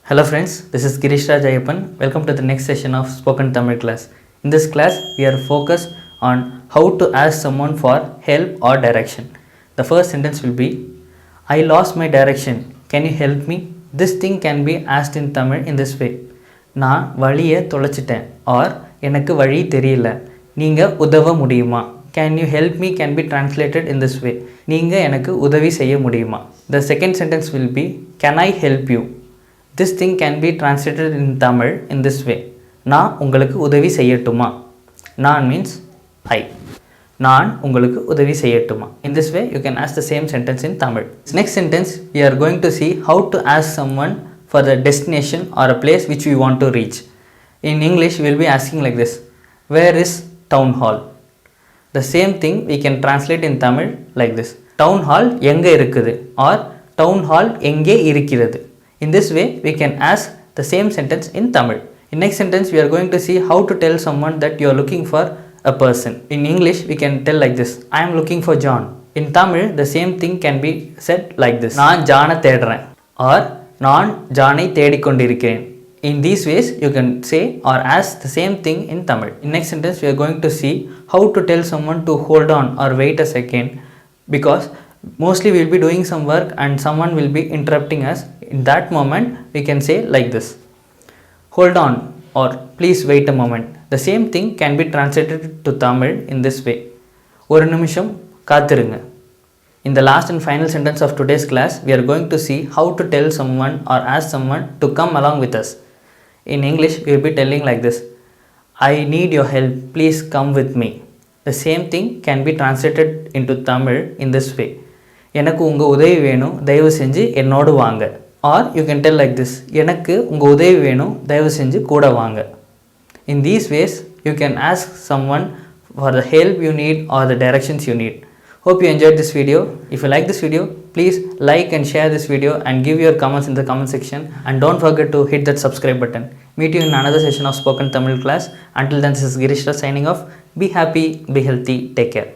Hello friends, this is Girish Raj Ayappan. Welcome to the next session of Spoken Tamil class. In this class, we are focused on how to ask someone for help or direction. The first sentence will be, I lost my direction. Can you help me? This thing can be asked in Tamil in this way. நான் வழியை தொலைச்சிட்டேன் or எனக்கு வழி தெரியல நீங்கள் உதவ முடியுமா? Can you help me can be translated in this way. நீங்கள் எனக்கு உதவி செய்ய முடியுமா? The second sentence will be, can I help you? This thing can be translated in Tamil in this way. நான் உங்களுக்கு உதவி செய்யட்டுமா? நான் means I. நான் உங்களுக்கு உதவி செய்யட்டுமா? In this way, you can ask the same sentence in Tamil. Next sentence, we are going to see how to ask someone for the destination or a place which we want to reach. In English, we will be asking like this. Where is town hall? The same thing we can translate in Tamil like this. Town hall எங்கே இருக்குது or town hall எங்கே இருக்கிறது. In this way, we can ask the same sentence in Tamil. In next sentence, we are going to see how to tell someone that you are looking for a person. In English, we can tell like this. I am looking for John. In Tamil, the same thing can be said like this. நான் ஜானை தேடுறேன் or நான் ஜானை தேடிக்கொண்டிருக்கிறேன். In these ways, you can say or ask the same thing in Tamil. In next sentence, we are going to see how to tell someone to hold on or wait a second, because mostly we will be doing some work and someone will be interrupting us. In that moment, we can say like this. Hold on or please wait a moment. The same thing can be translated to Tamil in this way. ஒரு நிமிஷம் காத்திருங்க. In the last and final sentence of today's class, we are going to see how to tell someone or ask someone to come along with us. In English, we will be telling like this. I need your help. Please come with me. The same thing can be translated into Tamil in this way. எனக்கு உங்கள் உதவி வேணும், தயவு செஞ்சு என்னோடு வாங்க. Or you can tell like this. எனக்கு உங்கள் உதவி வேணும், தயவு செஞ்சு கூட வாங்க. In these ways, you can ask someone for the help you need or the directions you need. Hope you enjoyed this video. If you like this video, please like and share this video and give your comments in the comment section. And don't forget to hit that subscribe button. Meet you in another session of Spoken Tamil class. Until then, this is Girish Raj signing off. Be happy, be healthy, take care.